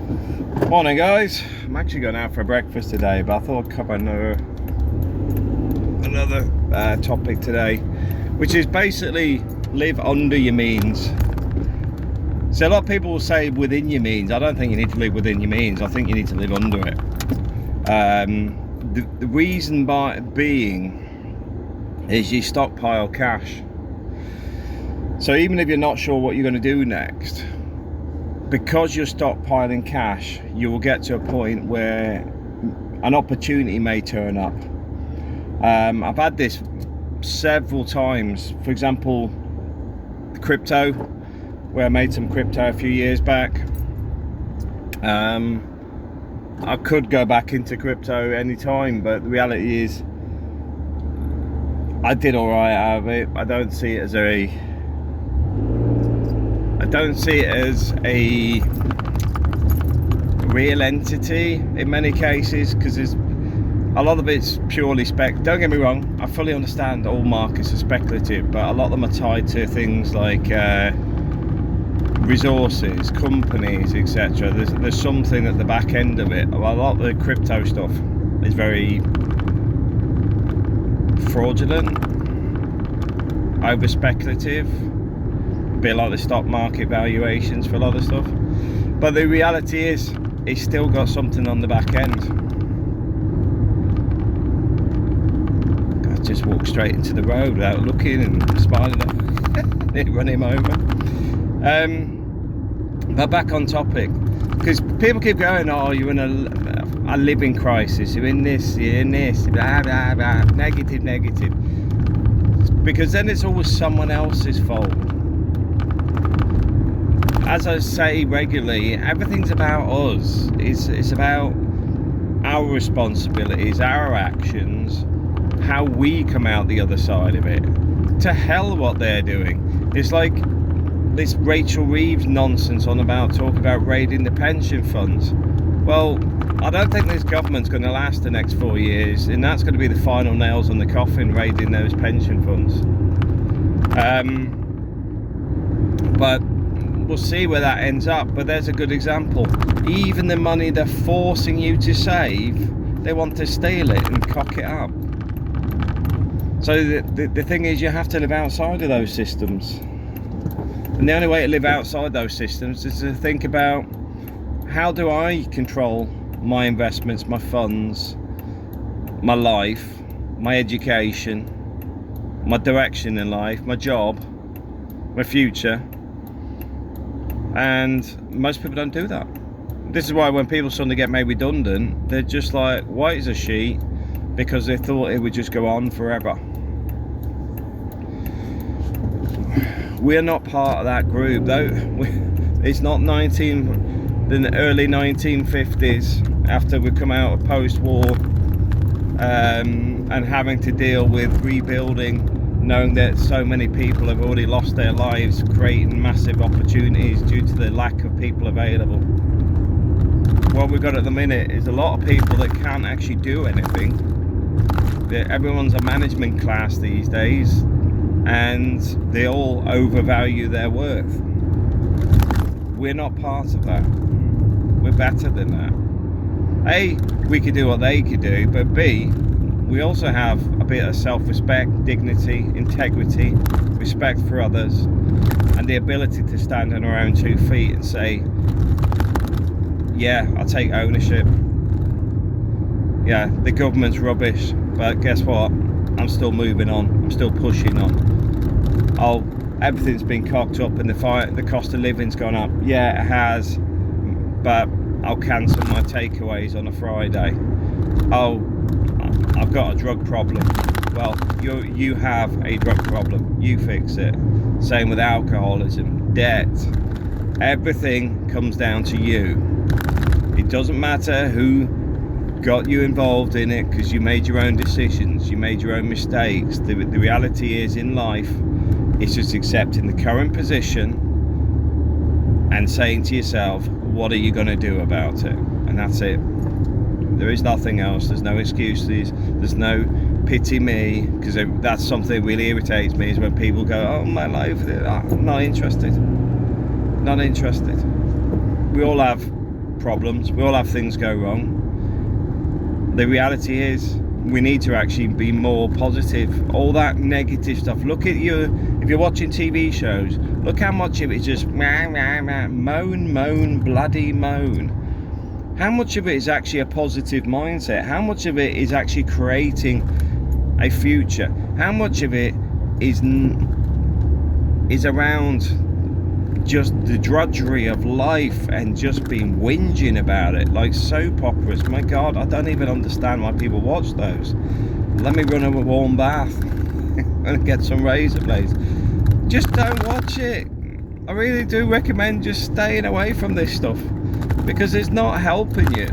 Morning guys, I'm actually going out for breakfast today, but I thought I'd cover another topic today, which is basically live under your means. So a lot of people will say within your means. I don't think you need to live within your means. I think you need to live under it. The reason being is you stockpile cash. So even if you're not sure what you're going to do next, because you're stockpiling cash, you will get to a point where an opportunity may turn up. I've had this several times. For example, crypto, where I made some crypto a few years back. I could go back into crypto anytime, but the reality is I did all right out of it. I don't see it as a real entity in many cases, because a lot of it's purely spec. Don't get me wrong, I fully understand all markets are speculative, but a lot of them are tied to things like resources, companies, etc. There's something at the back end of it. A lot of the crypto stuff is very fraudulent, over speculative, a bit like the stock market valuations for a lot of stuff. But the reality is, it's still got something on the back end. I just walked straight into the road without looking and smiling at it, run him over. But back on topic, because people keep going, oh, you're in a living crisis, you're in this, blah, blah, blah, negative. Because then it's always someone else's fault. As I say regularly, everything's about us. It's about our responsibilities, our actions, how we come out the other side of it. To hell what they're doing. It's like this Rachel Reeves nonsense on about talking about raiding the pension funds. Well, I don't think this government's going to last the next 4 years, and that's going to be the final nails on the coffin, raiding those pension funds. But we'll see where that ends up. But there's a good example. Even the money they're forcing you to save, they want to steal it and cock it up. So the thing is, you have to live outside of those systems. And the only way to live outside those systems is to think about, how do I control my investments, my funds, my life, my education, my direction in life, my job, my future. And most people don't do that. This is why when people suddenly get made redundant, they're just like white as a sheet, because they thought it would just go on forever. We're not part of that group, though. It's not the early 1950s, after we come out of post-war, and having to deal with rebuilding, knowing that so many people have already lost their lives, creating massive opportunities due to the lack of people available. What we've got at the minute is a lot of people that can't actually do anything. Everyone's a management class these days, and they all overvalue their worth. We're not part of that. We're better than that. A, we could do what they could do, but B, we also have a bit of self-respect, dignity, integrity, respect for others, and the ability to stand on our own 2 feet and say, yeah, I'll take ownership. Yeah, the government's rubbish, but guess what? I'm still moving on. I'm still pushing on. Everything's been cocked up and the cost of living's gone up. Yeah, it has, but I'll cancel my takeaways on a Friday. Oh, I've got a drug problem. Well, you have a drug problem. You fix it. Same with alcoholism, debt. Everything comes down to you. It doesn't matter who got you involved in it, because you made your own decisions, you made your own mistakes. The reality is, in life, it's just accepting the current position and saying to yourself, what are you going to do about it? And that's it. There is nothing else. There's no excuses. There's no pity me, because that's something that really irritates me, is when people go, oh, my life, I'm not interested. Not interested. We all have problems. We all have things go wrong. The reality is we need to actually be more positive. All that negative stuff, look at if you're watching TV shows, look how much of it is just moan, bloody moan. How much of it is actually a positive mindset? How much of it is actually creating a future? How much of it is around just the drudgery of life and just being whinging about it, like soap operas? My God, I don't even understand why people watch those. Let me run a warm bath and get some razor blades. Just don't watch it. I really do recommend just staying away from this stuff, because it's not helping you.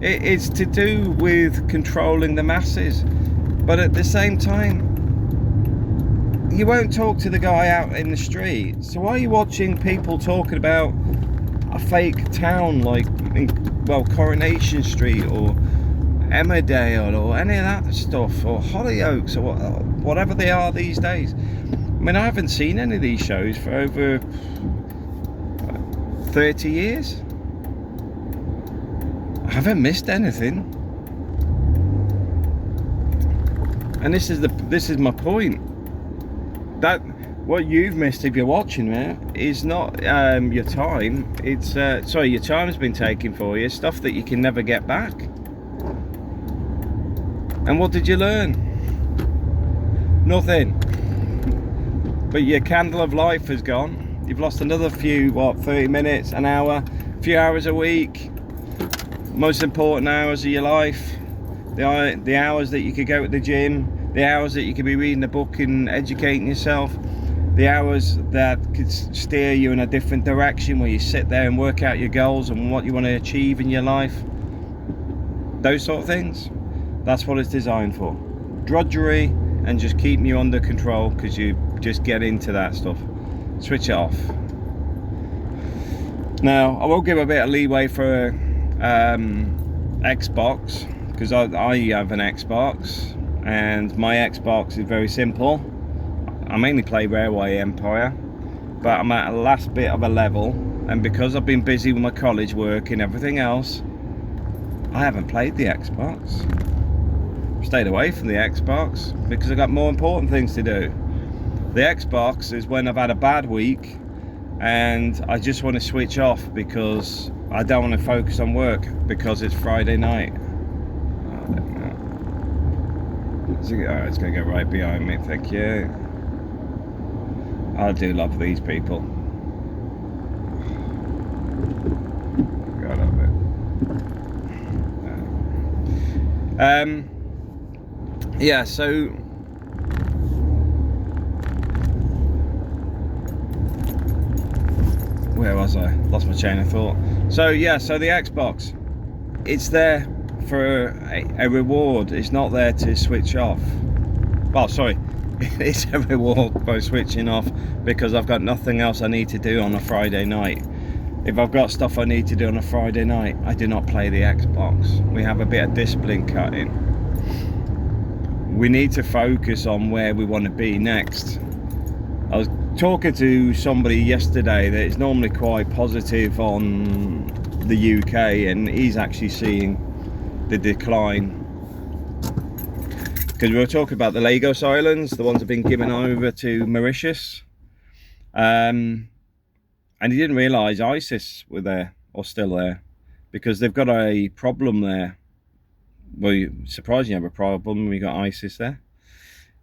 It's to do with controlling the masses, but at the same time, you won't talk to the guy out in the street. So why are you watching people talking about a fake town like, Coronation Street or Emmerdale or any of that stuff, or Hollyoaks or whatever they are these days? I mean, I haven't seen any of these shows for over 30 years. I haven't missed anything. And this is my point. That what you've missed if you're watching there is not your time. It's your time's been taken for you. Stuff that you can never get back. And what did you learn? Nothing. But your candle of life has gone. You've lost another few, 30 minutes, an hour, a few hours a week. Most important hours of your life. The hours that you could go to the gym. The hours that you could be reading a book and educating yourself. The hours that could steer you in a different direction, where you sit there and work out your goals and what you want to achieve in your life. Those sort of things. That's what it's designed for. Drudgery and just keeping you under control, because you just get into that stuff. Switch it off. Now, I will give a bit of leeway for Xbox, because I have an Xbox. And my Xbox is very simple. I mainly play Railway Empire, but I'm at a last bit of a level, and because I've been busy with my college work and everything else, I haven't played the Xbox. I've stayed away from the Xbox because I've got more important things to do. The Xbox is when I've had a bad week and I just want to switch off, because I don't want to focus on work because it's Friday night. It's going to go right behind me, thank you. I do love these people. God, I love it. Yeah, so where was I? Lost my chain of thought. So yeah, so the Xbox, it's there for a reward. It's not there to switch off. Well, sorry, it's a reward by switching off, because I've got nothing else I need to do on a Friday night. If I've got stuff I need to do on a Friday night, I do not play the Xbox. We have a bit of discipline cut in. We need to focus on where we want to be next. I was talking to somebody yesterday that is normally quite positive on the UK, and he's actually seeing the decline, because we were talking about the Lagos Islands, the ones that have been given over to Mauritius, and he didn't realise ISIS were there, or still there, because they've got a problem there. Well, surprised you have a problem when you got ISIS there,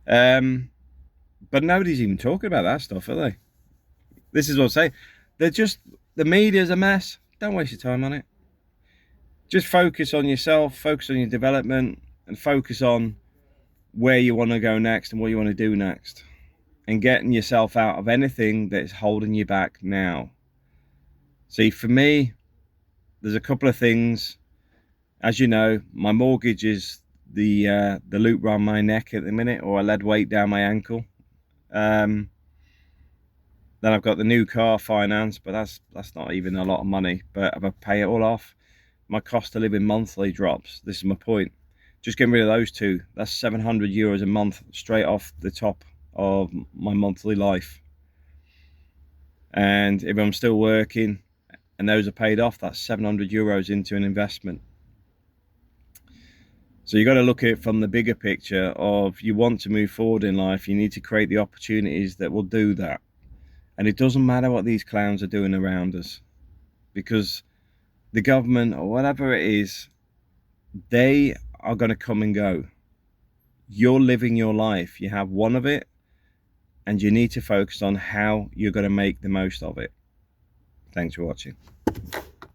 but nobody's even talking about that stuff, are they? This is what I'm saying. The media's a mess. Don't waste your time on it. Just focus on yourself, focus on your development, and focus on where you want to go next and what you want to do next, and getting yourself out of anything that's holding you back now. See, for me, there's a couple of things. As you know, my mortgage is the loop around my neck at the minute, or a lead weight down my ankle. Then I've got the new car finance, but that's not even a lot of money. But if I pay it all off, my cost of living monthly drops. This is my point. Just getting rid of those two, that's €700 a month straight off the top of my monthly life. And if I'm still working and those are paid off, that's 700 euros into an investment. So you got to look at it from the bigger picture of, you want to move forward in life, you need to create the opportunities that will do that. And it doesn't matter what these clowns are doing around us, because the government or whatever it is, they are going to come and go. You're living your life, you have one of it, and you need to focus on how you're going to make the most of it. Thanks for watching.